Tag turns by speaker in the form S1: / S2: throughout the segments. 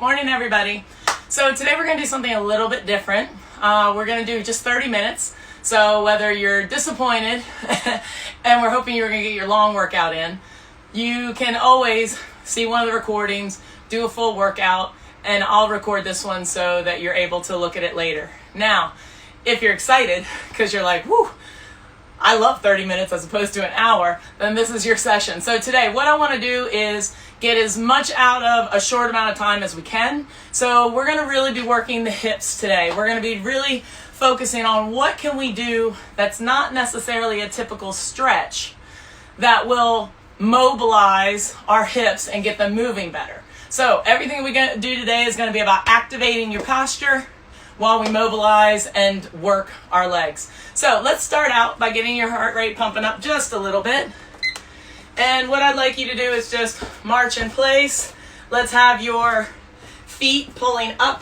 S1: Morning, everybody. So today we're going to do something a little bit different. We're going to do just 30 minutes. So whether you're disappointed and we're hoping you're going to get your long workout in, you can always see one of the recordings, do a full workout, and I'll record this one so that you're able to look at it later. Now, if you're excited because you're like, whoo, I love 30 minutes as opposed to an hour, then this is your session. So today, what I want to do is get as much out of a short amount of time as we can. So we're going to really be working the hips today. We're going to be really focusing on what can we do that's not necessarily a typical stretch that will mobilize our hips and get them moving better. So everything we're going to do today is going to be about activating your posture while we mobilize and work our legs. So let's start out by getting your heart rate pumping up just a little bit. And what I'd like you to do is just march in place. Let's have your feet pulling up.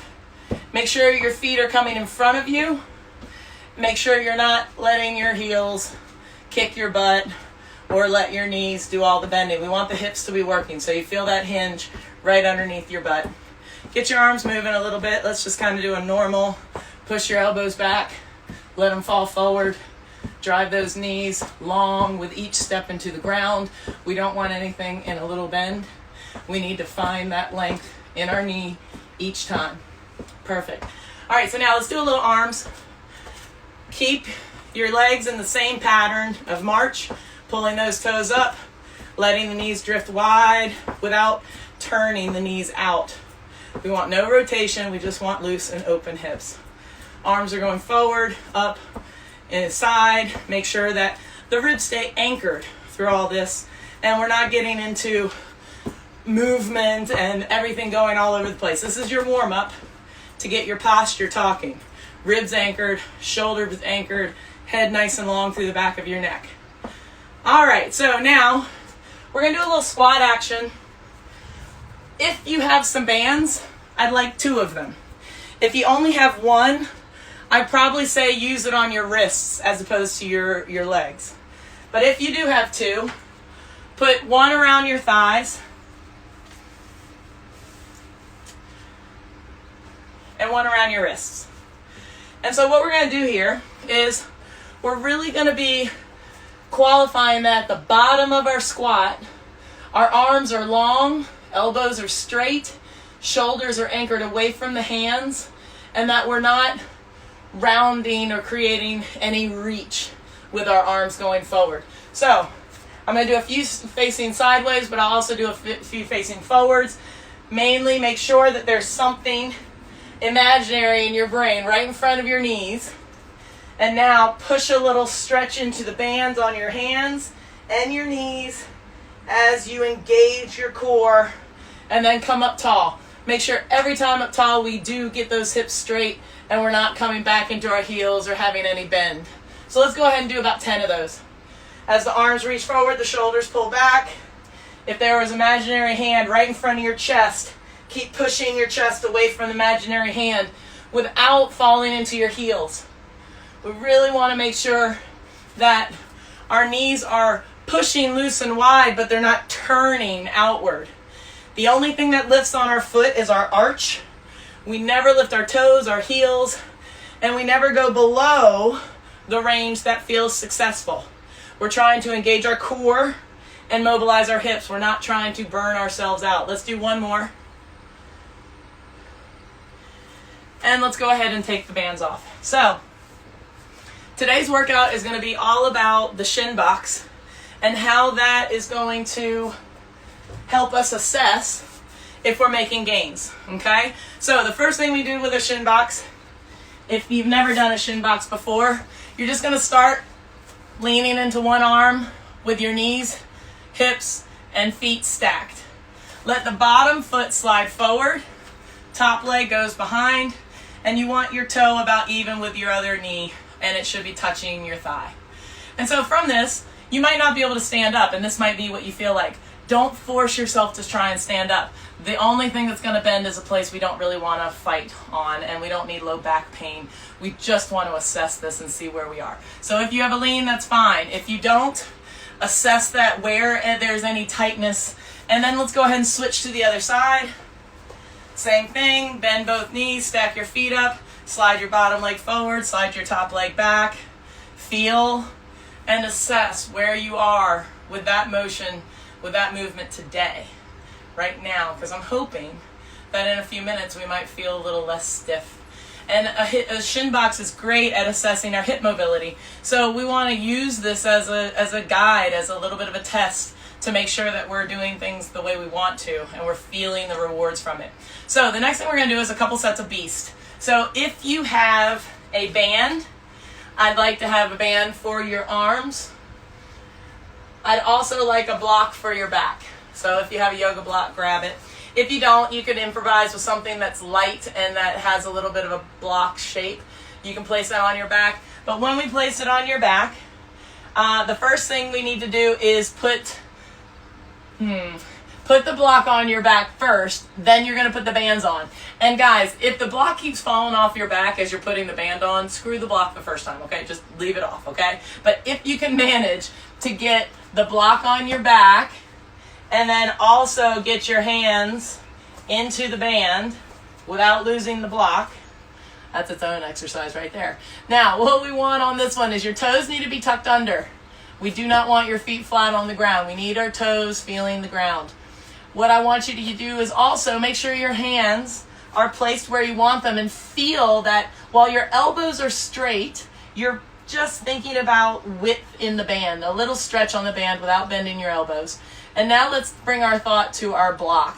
S1: Make sure your feet are coming in front of you. Make sure you're not letting your heels kick your butt or let your knees do all the bending. We want the hips to be working, so you feel that hinge right underneath your butt. Get your arms moving a little bit. Let's just kind of do a normal, push your elbows back, let them fall forward. Drive those knees long with each step into the ground. We don't want anything in a little bend. We need to find that length in our knee each time. Perfect. All right, so now let's do a little arms. Keep your legs in the same pattern of march, pulling those toes up, letting the knees drift wide without turning the knees out. We want no rotation, we just want loose and open hips. Arms are going forward, up, and side. Make sure that the ribs stay anchored through all this, and we're not getting into movement and everything going all over the place. This is your warm-up to get your posture talking. Ribs anchored, shoulders anchored, head nice and long through the back of your neck. All right, so now we're going to do a little squat action. If you have some bands, I'd like 2 of them. If you only have one, I'd probably say use it on your wrists as opposed to your legs. But if you do have 2, put one around your thighs and one around your wrists. And so what we're going to do here is we're really going to be qualifying that at the bottom of our squat, our arms are long, elbows are straight, shoulders are anchored away from the hands, and that we're not rounding or creating any reach with our arms going forward. So I'm going to do a few facing sideways, but I'll also do a few facing forwards. Mainly make sure that there's something imaginary in your brain right in front of your knees. And now push a little stretch into the bands on your hands and your knees as you engage your core, and then come up tall. Make sure every time up tall we do get those hips straight and we're not coming back into our heels or having any bend. So let's go ahead and do about 10 of those. As the arms reach forward, the shoulders pull back. If there was an imaginary hand right in front of your chest, keep pushing your chest away from the imaginary hand without falling into your heels. We really want to make sure that our knees are pushing loose and wide, but they're not turning outward. The only thing that lifts on our foot is our arch. We never lift our toes, our heels, and we never go below the range that feels successful. We're trying to engage our core and mobilize our hips. We're not trying to burn ourselves out. Let's do one more. And let's go ahead and take the bands off. So today's workout is going to be all about the shin box and how that is going to help us assess if we're making gains, okay? So the first thing we do with a shin box, if you've never done a shin box before, you're just going to start leaning into one arm with your knees, hips, and feet stacked. Let the bottom foot slide forward, top leg goes behind, and you want your toe about even with your other knee, and it should be touching your thigh. And so from this, you might not be able to stand up, and this might be what you feel like. Don't force yourself to try and stand up. The only thing that's going to bend is a place we don't really want to fight on, and we don't need low back pain. We just want to assess this and see where we are. So if you have a lean, that's fine. If you don't, assess that where there's any tightness, and then let's go ahead and switch to the other side. Same thing, bend both knees, stack your feet up, slide your bottom leg forward, slide your top leg back. Feel and assess where you are with that motion, with that movement today, right now, because I'm hoping that in a few minutes we might feel a little less stiff. And a shin box is great at assessing our hip mobility. So we want to use this as a guide, as a little bit of a test to make sure that we're doing things the way we want to and we're feeling the rewards from it. So the next thing we're going to do is a couple sets of beast. So if you have a band, I'd like to have a band for your arms. I'd also like a block for your back. So if you have a yoga block, grab it. If you don't, you could improvise with something that's light and that has a little bit of a block shape. You can place that on your back. But when we place it on your back, the first thing we need to do is put the block on your back first, then you're going to put the bands on. And guys, if the block keeps falling off your back as you're putting the band on, screw the block the first time, okay? Just leave it off, okay? But if you can manage to get the block on your back and then also get your hands into the band without losing the block, that's its own exercise right there. Now, what we want on this one is your toes need to be tucked under. We do not want your feet flat on the ground. We need our toes feeling the ground. What I want you to do is also make sure your hands are placed where you want them and feel that while your elbows are straight, you're just thinking about width in the band, a little stretch on the band without bending your elbows. And now let's bring our thought to our block.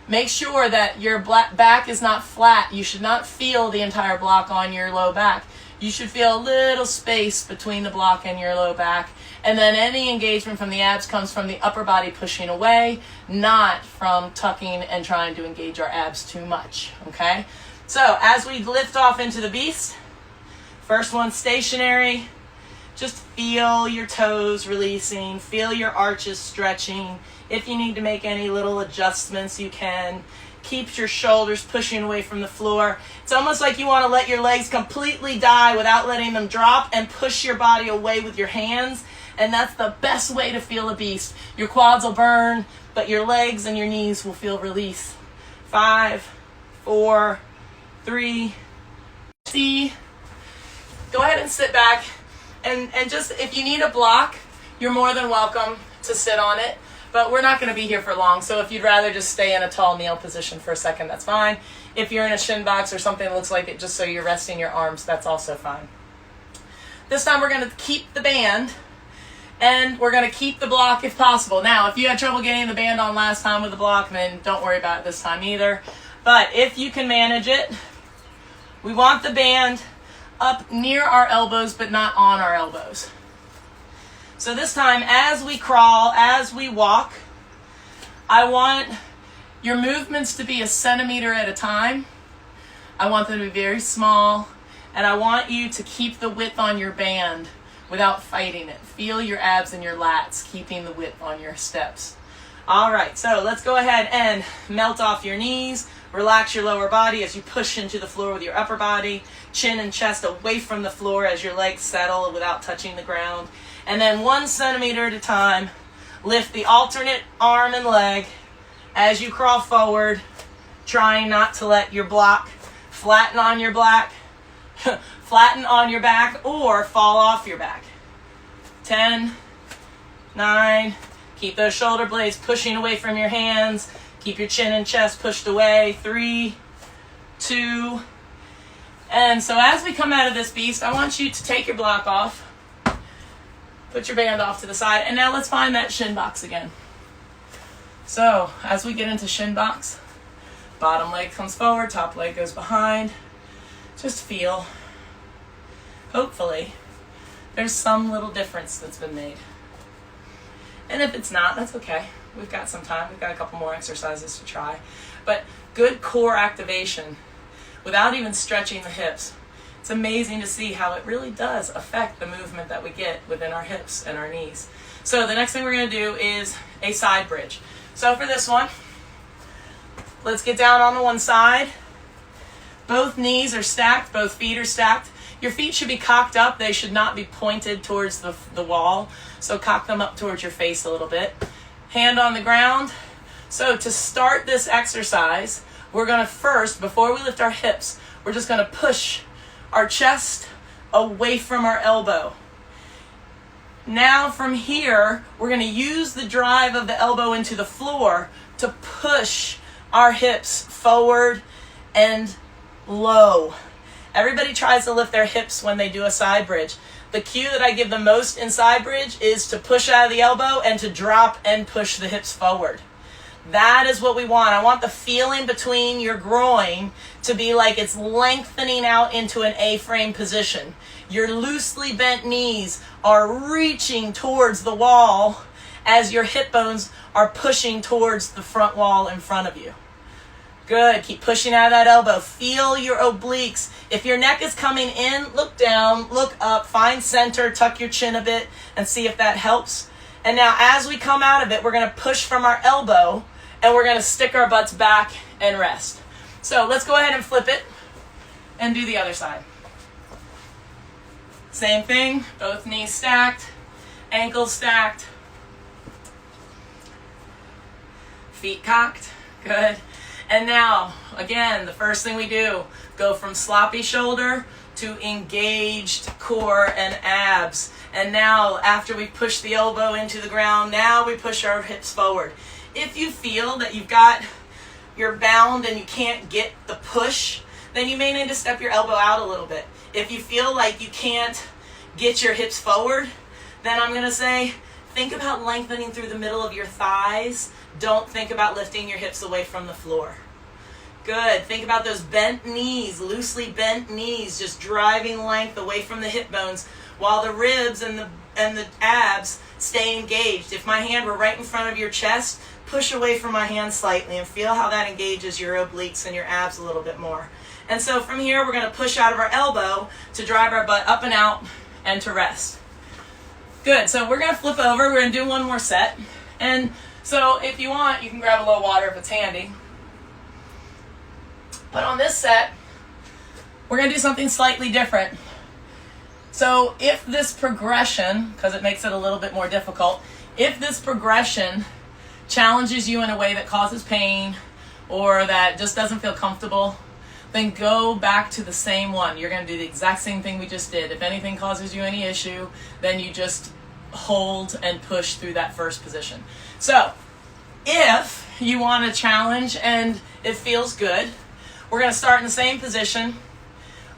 S1: Make sure that your back is not flat. You should not feel the entire block on your low back. You should feel a little space between the block and your low back. And then any engagement from the abs comes from the upper body pushing away, not from tucking and trying to engage our abs too much, okay? So as we lift off into the beast, first one stationary, just feel your toes releasing, feel your arches stretching. If you need to make any little adjustments, you can. Keep your shoulders pushing away from the floor. It's almost like you want to let your legs completely die without letting them drop and push your body away with your hands. And that's the best way to feel a beast. Your quads will burn, but your legs and your knees will feel release. 5, 4, 3, C. Go ahead and sit back. And just, if you need a block, you're more than welcome to sit on it. But we're not going to be here for long, so if you'd rather just stay in a tall kneel position for a second, that's fine. If you're in a shin box or something that looks like it, just so you're resting your arms, that's also fine. This time we're going to keep the band, and we're going to keep the block if possible. Now, if you had trouble getting the band on last time with the block, then don't worry about it this time either. But if you can manage it, we want the band up near our elbows, but not on our elbows. So this time, as we crawl, as we walk, I want your movements to be a centimeter at a time. I want them to be very small, and I want you to keep the width on your band without fighting it. Feel your abs and your lats, keeping the width on your steps. All right, so let's go ahead and melt off your knees. Relax your lower body as you push into the floor with your upper body. Chin and chest away from the floor as your legs settle without touching the ground. And then 1 centimeter at a time, lift the alternate arm and leg as you crawl forward, trying not to let your block flatten on your back, flatten on your back or fall off your back. 10, 9, keep those shoulder blades pushing away from your hands. Keep your chin and chest pushed away. 3, 2, and so as we come out of this beast, I want you to take your block off. Put your band off to the side, and now let's find that shin box again. So, as we get into shin box, bottom leg comes forward, top leg goes behind. Just feel, hopefully, there's some little difference that's been made. And if it's not, that's okay. We've got some time. We've got a couple more exercises to try. But good core activation without even stretching the hips. It's amazing to see how it really does affect the movement that we get within our hips and our knees. So the next thing we're going to do is a side bridge. So for this one, let's get down on the one side. Both knees are stacked, both feet are stacked. Your feet should be cocked up. They should not be pointed towards the wall. So cock them up towards your face a little bit. Hand on the ground. So to start this exercise, we're going to first, before we lift our hips, we're just going to push our chest away from our elbow. Now from here, we're going to use the drive of the elbow into the floor to push our hips forward and low. Everybody tries to lift their hips when they do a side bridge. The cue that I give the most in side bridge is to push out of the elbow and to drop and push the hips forward. That is what we want. I want the feeling between your groin to be like it's lengthening out into an A-frame position. Your loosely bent knees are reaching towards the wall as your hip bones are pushing towards the front wall in front of you. Good. Keep pushing out of that elbow. Feel your obliques. If your neck is coming in, look down, look up, find center, tuck your chin a bit, and see if that helps. And now as we come out of it, we're going to push from our elbow, and we're going to stick our butts back and rest. So let's go ahead and flip it and do the other side. Same thing, both knees stacked, ankles stacked, feet cocked. Good. And now, again, the first thing we do, go from sloppy shoulder to engaged core and abs. And now, after we push the elbow into the ground, now we push our hips forward. If you feel that you're bound and you can't get the push, then you may need to step your elbow out a little bit. If you feel like you can't get your hips forward, then I'm going to say, think about lengthening through the middle of your thighs. Don't think about lifting your hips away from the floor. Good. Think about those bent knees, loosely bent knees, just driving length away from the hip bones while the ribs and the abs stay engaged. If my hand were right in front of your chest, push away from my hand slightly and feel how that engages your obliques and your abs a little bit more. And so from here, we're going to push out of our elbow to drive our butt up and out and to rest. Good. So we're going to flip over. We're going to do one more set. And so if you want, you can grab a little water if it's handy. But on this set, we're going to do something slightly different. So if this progression, because it makes it a little bit more difficult, if this progression challenges you in a way that causes pain or that just doesn't feel comfortable, then go back to the same one. You're going to do the exact same thing we just did. If anything causes you any issue, then you just hold and push through that first position. So if you want a challenge and it feels good, we're going to start in the same position.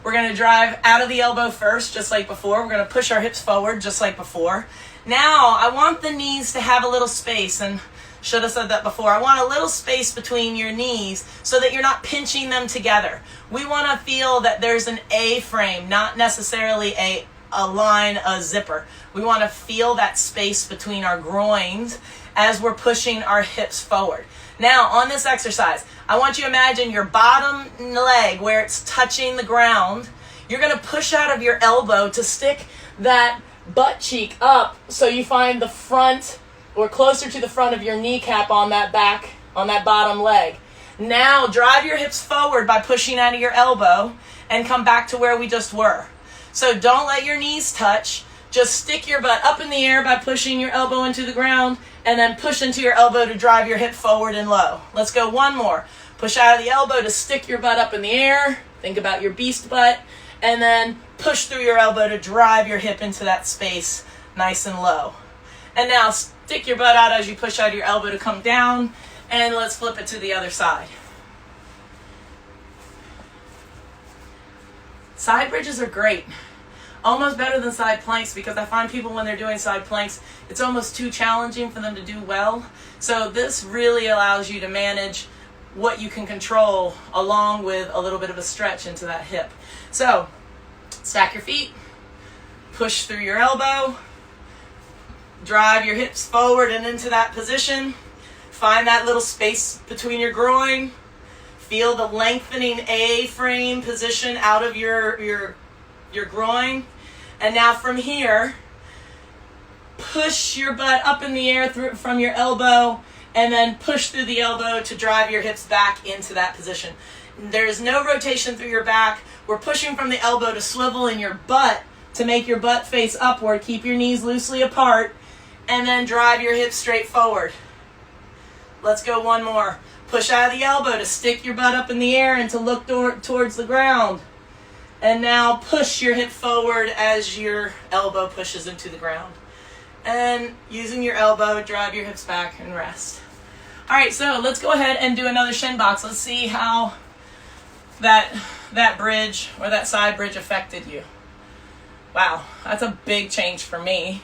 S1: We're going to drive out of the elbow first, just like before. We're going to push our hips forward, just like before. Now, I want the knees to have a little space, and should have said that before. I want a little space between your knees so that you're not pinching them together. We want to feel that there's an A-frame, not necessarily a line, a zipper. We want to feel that space between our groins as we're pushing our hips forward. Now, on this exercise, I want you to imagine your bottom leg where it's touching the ground. You're going to push out of your elbow to stick that butt cheek up so you find the front or closer to the front of your kneecap on that bottom leg. Now, drive your hips forward by pushing out of your elbow and come back to where we just were. So don't let your knees touch. Just stick your butt up in the air by pushing your elbow into the ground and then push into your elbow to drive your hip forward and low. Let's go one more. Push out of the elbow to stick your butt up in the air. Think about your beast butt. And then push through your elbow to drive your hip into that space nice and low. And now stick your butt out as you push out of your elbow to come down. And let's flip it to the other side. Side bridges are great. Almost better than side planks because I find people when they're doing side planks, it's almost too challenging for them to do well. So this really allows you to manage what you can control along with a little bit of a stretch into that hip. So stack your feet, push through your elbow, drive your hips forward and into that position. Find that little space between your groin. Feel the lengthening A-frame position out of your groin. And now from here, push your butt up in the air from your elbow and then push through the elbow to drive your hips back into that position. There is no rotation through your back. We're pushing from the elbow to swivel in your butt to make your butt face upward. Keep your knees loosely apart and then drive your hips straight forward. Let's go one more. Push out of the elbow to stick your butt up in the air and to look towards the ground. And now push your hip forward as your elbow pushes into the ground. And using your elbow, drive your hips back and rest. All right, so let's go ahead and do another shin box. Let's see how that bridge or that side bridge affected you. Wow, that's a big change for me.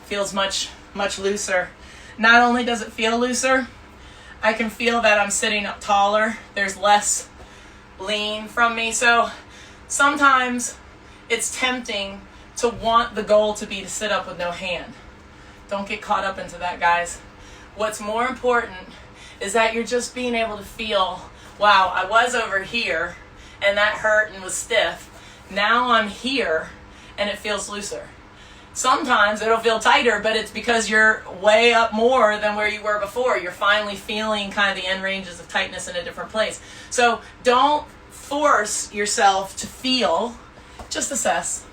S1: Feels much looser. Not only does it feel looser, I can feel that I'm sitting up taller. There's less lean from me. So sometimes it's tempting to want the goal to be to sit up with no hand. Don't get caught up into that, guys. What's more important is that you're just being able to feel, wow, I was over here and that hurt and was stiff. Now I'm here and it feels looser. Sometimes it'll feel tighter, but it's because you're way up more than where you were before. You're finally feeling kind of the end ranges of tightness in a different place. So don't force yourself to feel, just assess.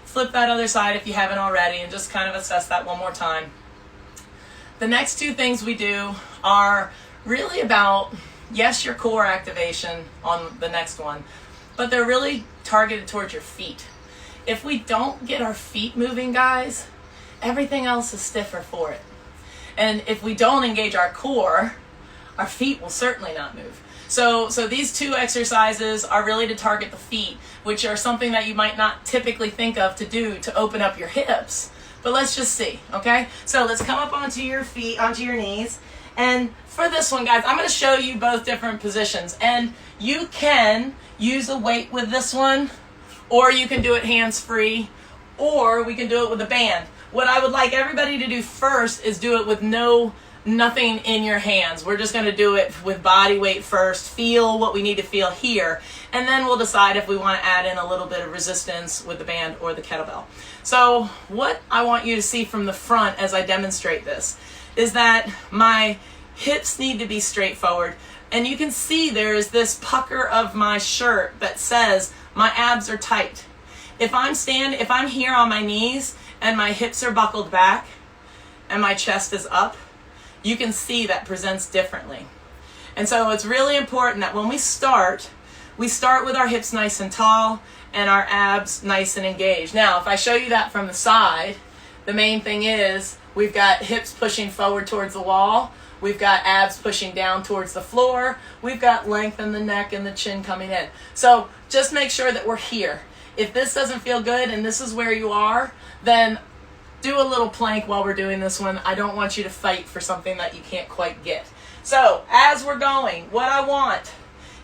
S1: Flip that other side if you haven't already and just kind of assess that one more time. The next two things we do are really about, yes, your core activation on the next one, but they're really targeted towards your feet. If we don't get our feet moving, guys, everything else is stiffer for it. And if we don't engage our core, our feet will certainly not move. So these two exercises are really to target the feet, which are something that you might not typically think of to do to open up your hips. But let's just see, okay? So let's come up onto your feet, onto your knees. And for this one, guys, I'm going to show you both different positions. And you can use a weight with this one, or you can do it hands-free, or we can do it with a band. What I would like everybody to do first is do it with nothing in your hands. We're just going to do it with body weight first, feel what we need to feel here, and then we'll decide if we want to add in a little bit of resistance with the band or the kettlebell. So what I want you to see from the front as I demonstrate this is that my hips need to be straight forward, and you can see there is this pucker of my shirt that says my abs are tight. If I'm here on my knees and my hips are buckled back and my chest is up, you can see that presents differently. And so it's really important that when we start with our hips nice and tall and our abs nice and engaged. Now, if I show you that from the side, the main thing is we've got hips pushing forward towards the wall. We've got abs pushing down towards the floor. We've got length in the neck and the chin coming in. So just make sure that we're here. If this doesn't feel good and this is where you are, then do a little plank while we're doing this one. I don't want you to fight for something that you can't quite get. So as we're going, what I want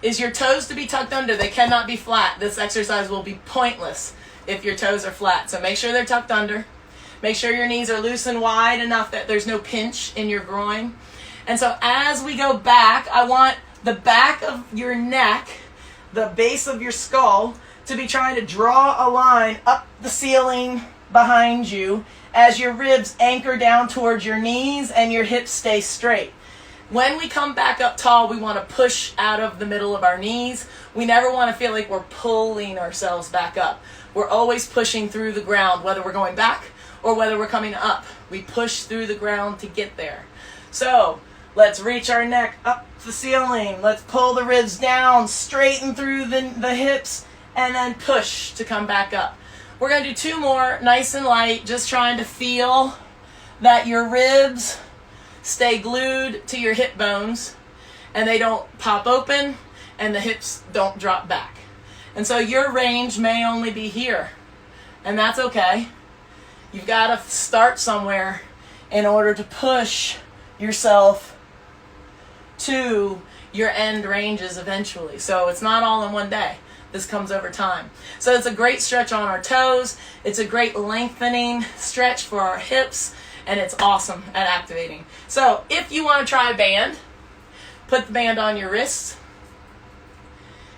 S1: is your toes to be tucked under. They cannot be flat. This exercise will be pointless if your toes are flat. So make sure they're tucked under. Make sure your knees are loose and wide enough that there's no pinch in your groin. And so as we go back, I want the back of your neck, the base of your skull, to be trying to draw a line up the ceiling behind you as your ribs anchor down towards your knees and your hips stay straight. When we come back up tall, we want to push out of the middle of our knees. We never want to feel like we're pulling ourselves back up. We're always pushing through the ground, whether we're going back or whether we're coming up. We push through the ground to get there. So let's reach our neck up the ceiling. Let's pull the ribs down, straighten through the hips, and then push to come back up. We're going to do two more, nice and light, just trying to feel that your ribs stay glued to your hip bones and they don't pop open and the hips don't drop back. And so your range may only be here, and that's okay. You've got to start somewhere in order to push yourself to your end ranges eventually. So it's not all in one day. This comes over time. So it's a great stretch on our toes. It's a great lengthening stretch for our hips, and it's awesome at activating. So if you want to try a band, put the band on your wrists.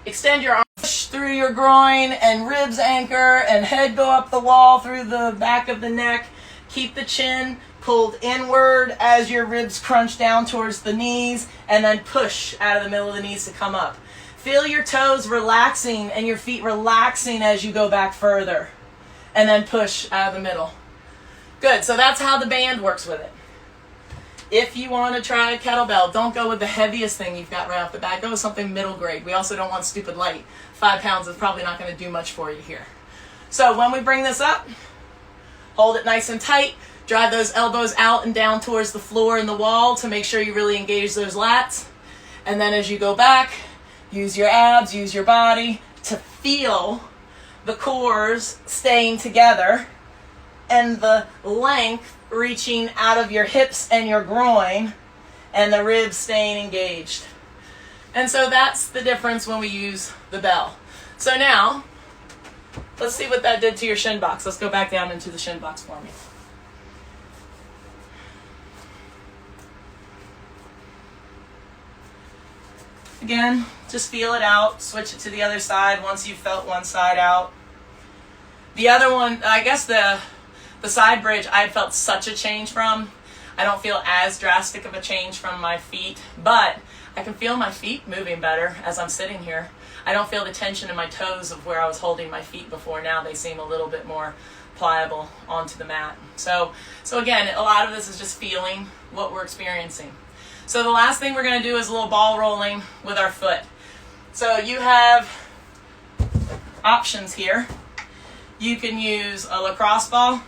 S1: Extend your arms, push through your groin and ribs anchor and head go up the wall through the back of the neck. Keep the chin pulled inward as your ribs crunch down towards the knees, and then push out of the middle of the knees to come up. Feel your toes relaxing and your feet relaxing as you go back further, and then push out of the middle. Good, so that's how the band works with it. If you want to try a kettlebell, don't go with the heaviest thing you've got right off the bat. Go with something middle grade. We also don't want stupid light. 5 pounds is probably not going to do much for you here. So when we bring this up, hold it nice and tight. Drive those elbows out and down towards the floor and the wall to make sure you really engage those lats. And then as you go back, use your abs, use your body to feel the cores staying together and the length reaching out of your hips and your groin and the ribs staying engaged. And so that's the difference when we use the bell. So now, let's see what that did to your shin box. Let's go back down into the shin box for me. Again, just feel it out. Switch it to the other side once you've felt one side out. The other one, I guess the side bridge, I felt such a change from. I don't feel as drastic of a change from my feet, but I can feel my feet moving better as I'm sitting here. I don't feel the tension in my toes of where I was holding my feet before. Now they seem a little bit more pliable onto the mat. So again, a lot of this is just feeling what we're experiencing. So the last thing we're going to do is a little ball rolling with our foot. So you have options here. You can use a lacrosse ball.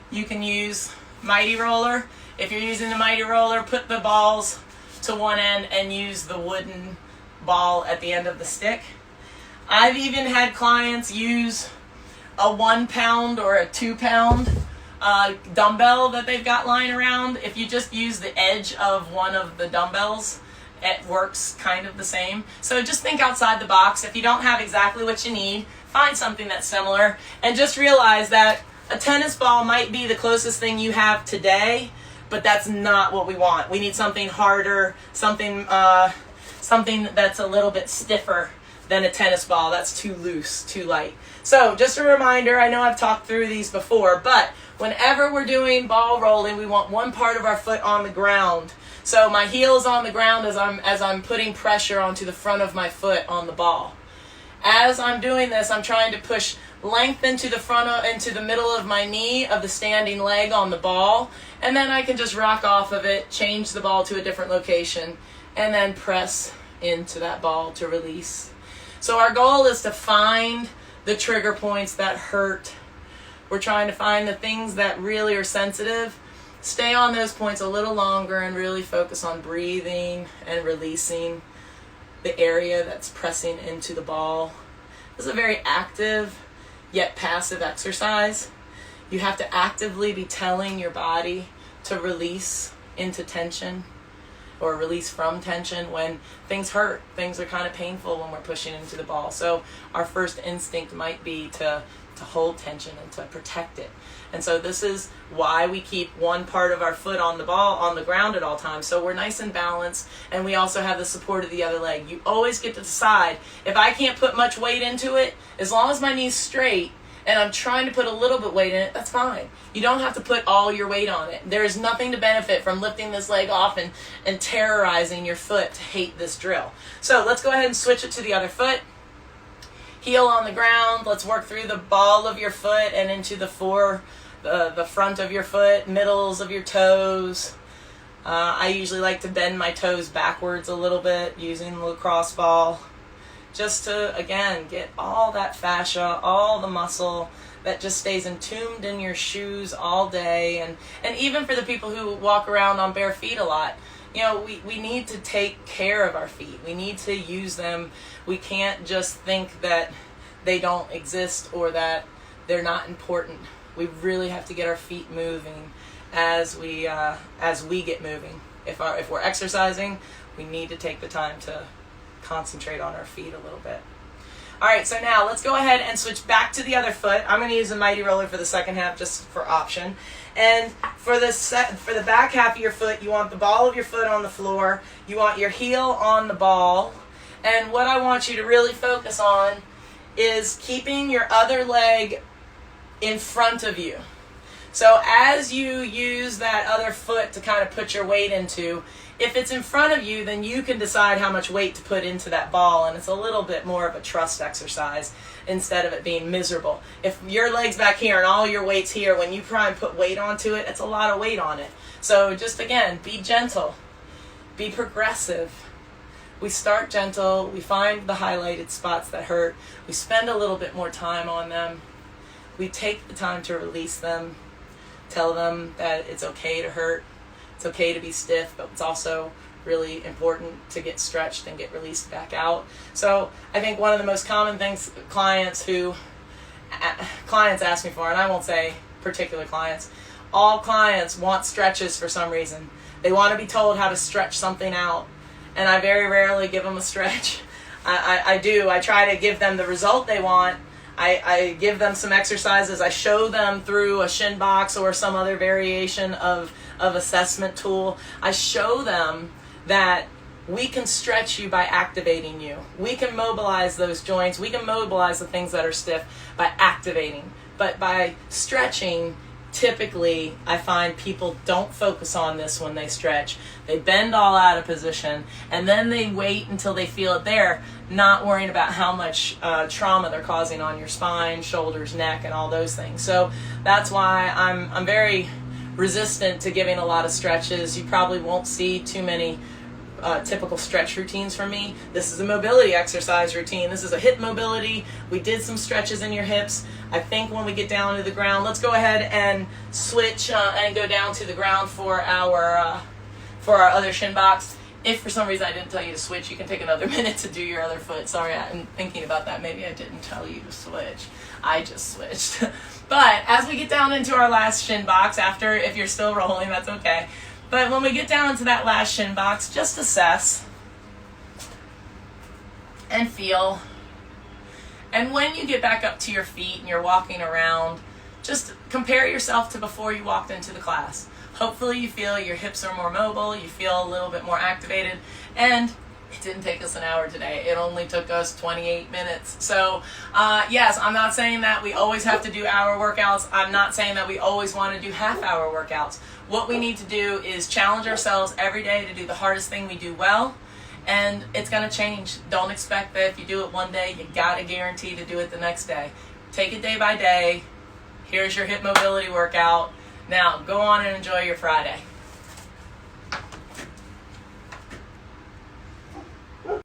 S1: You can use MYT-ROLLER. If you're using the MYT-ROLLER, put the balls to one end and use the wooden ball at the end of the stick. I've even had clients use a 1 pound or a 2 pound dumbbell that they've got lying around. If you just use the edge of one of the dumbbells, it works kind of the same. So just think outside the box. If you don't have exactly what you need, find something that's similar, and just realize that a tennis ball might be the closest thing you have today, but that's not what we want. We need something harder, something that's a little bit stiffer than a tennis ball. That's too loose, too light. So just a reminder, I know I've talked through these before, but whenever we're doing ball rolling, we want one part of our foot on the ground. So my heel is on the ground as I'm putting pressure onto the front of my foot on the ball. As I'm doing this, I'm trying to push length into the middle of my knee of the standing leg on the ball, and then I can just rock off of it, change the ball to a different location, and then press into that ball to release. So our goal is to find the trigger points that hurt. We're trying to find the things that really are sensitive. Stay on those points a little longer and really focus on breathing and releasing the area that's pressing into the ball. This is a very active yet passive exercise. You have to actively be telling your body to release into tension or release from tension when things hurt. Things are kind of painful when we're pushing into the ball. So our first instinct might be to hold tension and to protect it. And so this is why we keep one part of our foot on the ball, on the ground at all times. So we're nice and balanced, and we also have the support of the other leg. You always get to decide, if I can't put much weight into it, as long as my knee's straight and I'm trying to put a little bit weight in it, that's fine. You don't have to put all your weight on it. There is nothing to benefit from lifting this leg off and terrorizing your foot to hate this drill. So let's go ahead and switch it to the other foot. Heel on the ground. Let's work through the ball of your foot and into the front of your foot, middles of your toes. I usually like to bend my toes backwards a little bit using the lacrosse ball, just to, again, get all that fascia, all the muscle that just stays entombed in your shoes all day. And even for the people who walk around on bare feet a lot, you know, we need to take care of our feet. We need to use them. We can't just think that they don't exist or that they're not important. We really have to get our feet moving as we get moving. If we're exercising, we need to take the time to concentrate on our feet a little bit. All right, so now let's go ahead and switch back to the other foot. I'm going to use the MYT-ROLLER for the second half, just for option. And for the back half of your foot, you want the ball of your foot on the floor. You want your heel on the ball. And what I want you to really focus on is keeping your other leg in front of you. So as you use that other foot to kind of put your weight into, If it's in front of you, then you can decide how much weight to put into that ball, and it's a little bit more of a trust exercise instead of it being miserable. If your leg's back here and all your weight's here, when you try and put weight onto it, it's a lot of weight on it. So just again, be gentle, be progressive. We start gentle, we find the highlighted spots that hurt, we spend a little bit more time on them, we take the time to release them, tell them that it's okay to hurt, it's okay to be stiff, but it's also really important to get stretched and get released back out. So I think one of the most common things clients ask me for, and I won't say particular clients, all clients want stretches for some reason. They want to be told how to stretch something out, and I very rarely give them a stretch. I do. I try to give them the result they want. I give them some exercises. I show them through a shin box or some other variation of assessment tool. I show them that we can stretch you by activating you. We can mobilize those joints. We can mobilize the things that are stiff by activating. But by stretching, typically I find people don't focus on this when they stretch. They bend all out of position, and then they wait until they feel it there, not worrying about how much trauma they're causing on your spine, shoulders, neck, and all those things. So that's why I'm very resistant to giving a lot of stretches. You probably won't see too many typical stretch routines from me. This is a mobility exercise routine. This is a hip mobility. We did some stretches in your hips. I think when we get down to the ground, let's go ahead and switch and go down to the ground for our other shin box. If for some reason I didn't tell you to switch, you can take another minute to do your other foot. Sorry, I'm thinking about that. Maybe I didn't tell you to switch. I just switched. But as we get down into our last shin box, after, if you're still rolling, that's okay. But when we get down into that last shin box, just assess and feel. And when you get back up to your feet and you're walking around, just compare yourself to before you walked into the class. Hopefully you feel your hips are more mobile, you feel a little bit more activated, and it didn't take us an hour today. It only took us 28 minutes. So yes, I'm not saying that we always have to do hour workouts. I'm not saying that we always want to do half-hour workouts. What we need to do is challenge ourselves every day to do the hardest thing we do well, and it's going to change. Don't expect that if you do it one day, you got to guarantee to do it the next day. Take it day by day. Here's your hip mobility workout. Now, go on and enjoy your Friday.